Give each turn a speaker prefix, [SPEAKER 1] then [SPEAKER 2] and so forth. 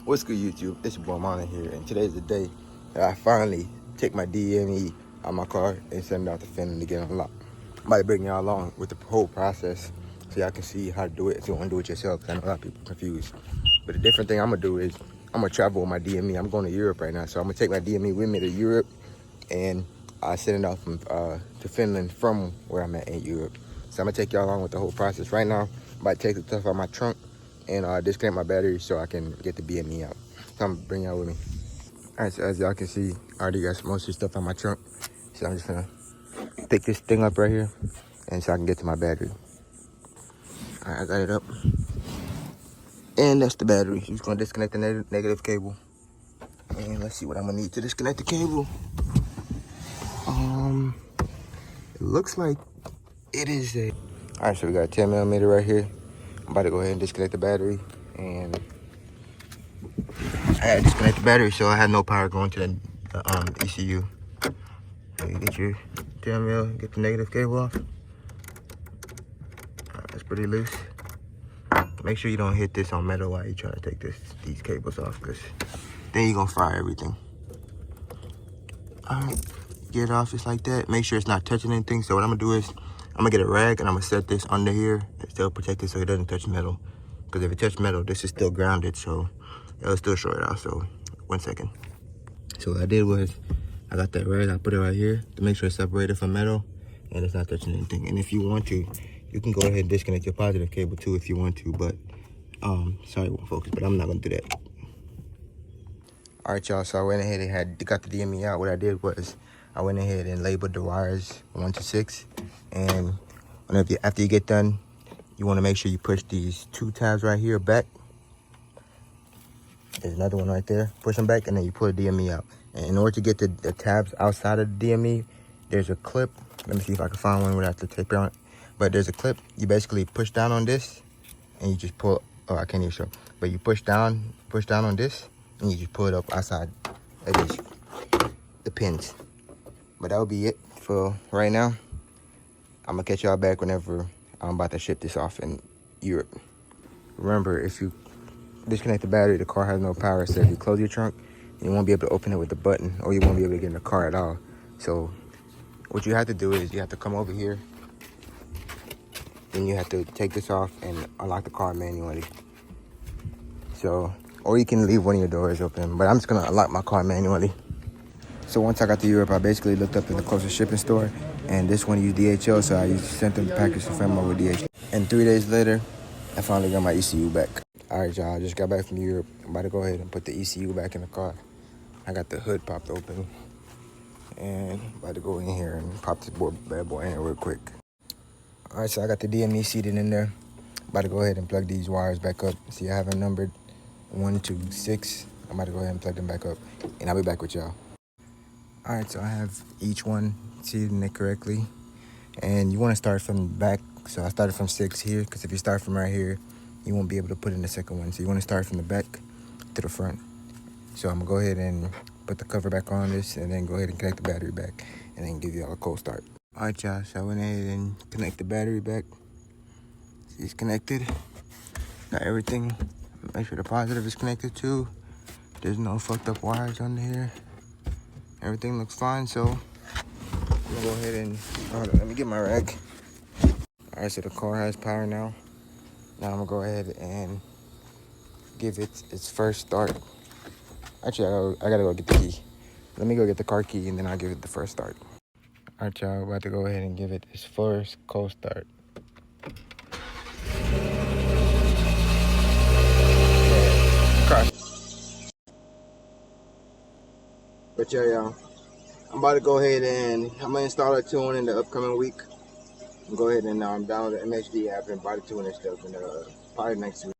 [SPEAKER 1] What's good, YouTube? It's your boy Mana here, and today's the day that I finally take my DME out my car and send it out to Finland to get unlocked. I'm about to bring y'all along with the whole process so y'all can see how to do it if you want to do it yourself, because I know a lot of people confused. But the different thing I'm going to do is I'm going to travel with my DME. I'm going to Europe right now, so I'm going to take my DME with me to Europe, and I send it out from to Finland from where I'm at in Europe. So I'm going to take y'all along with the whole process. Right now, I'm about to take the stuff out of my trunk and disconnect my battery so I can get the BME out. So I'm gonna bring y'all with me. All right, so as y'all can see, I already got most of the stuff on my trunk. So I'm just gonna pick this thing up right here and so I can get to my battery. All right, I got it up. And that's the battery. Just gonna disconnect the negative cable. And let's see what I'm gonna need to disconnect the cable. It looks like it is a... All right, so we got a 10 millimeter right here. I'm about to go ahead and disconnect the battery, and I had to disconnect the battery so I had no power going to the ECU. So you get your 10 mil, get the negative cable off. That's pretty loose. Make sure you don't hit this on metal while you try to take these cables off, because then you're gonna fry everything. All right, get it off just like that. Make sure it's not touching anything. So what I'm gonna do is I'm gonna get a rag and I'm gonna set this under here and still protect it so it doesn't touch metal. Because if it touches metal, this is still grounded, so it'll still short it out. So 1 second. So what I did was I got that rag, I put it right here to make sure it's separated from metal and it's not touching anything. And if you want to, you can go ahead and disconnect your positive cable too if you want to, but sorry, it won't focus, but I'm not gonna do that. All right, y'all, so I went ahead and got the DME out. What I did was I went ahead and labeled the wires 1 to 6. And after you get done, you wanna make sure you push these 2 tabs right here back. There's another one right there. Push them back and then you pull the DME out. And in order to get the tabs outside of the DME, there's a clip. Let me see if I can find one without the tape on it. But there's a clip. You basically push down on this and you just pull. Oh, I can't even show. But you push down on this and you just pull it up outside of the pins. But that'll be it for right now. I'm gonna catch y'all back whenever I'm about to ship this off in Europe. Remember, if you disconnect the battery, the car has no power. So if you close your trunk, you won't be able to open it with the button, or you won't be able to get in the car at all. So what you have to do is you have to come over here, then you have to take this off and unlock the car manually. So, or you can leave one of your doors open, but I'm just gonna unlock my car manually. So once I got to Europe, I basically looked up in the closest shipping store, and this one used DHL, so I sent them the package to Femto with DHL. And 3 days later, I finally got my ECU back. All right, y'all, I just got back from Europe. I'm about to go ahead and put the ECU back in the car. I got the hood popped open, and I'm about to go in here and pop this bad boy in here real quick. All right, so I got the DME seated in there. About to go ahead and plug these wires back up. See, I have them numbered 1 to 6. I'm about to go ahead and plug them back up, and I'll be back with y'all. All right, so I have each one seated in it correctly, and you want to start from the back. So I started from 6 here, because if you start from right here, you won't be able to put in the second one. So you want to start from the back to the front. So I'm gonna go ahead and put the cover back on this, and then go ahead and connect the battery back, and then give y'all a cold start. All right, y'all, so I went ahead and connect the battery back. See, it's connected. Got everything. Make sure the positive is connected too. There's no fucked up wires under here. Everything looks fine, so I'm gonna go ahead and, hold on, let me get my rag. All right, so the car has power now. Now I'm gonna go ahead and give it its first start. Actually, I gotta go get the key. Let me go get the car key, and then I'll give it the first start. All right, y'all, about to go ahead and give it its first cold start. But yeah, y'all, I'm about to go ahead and I'm gonna install a tune in the upcoming week. Go ahead and download the MHD app and buy the tune and stuff, and probably next week.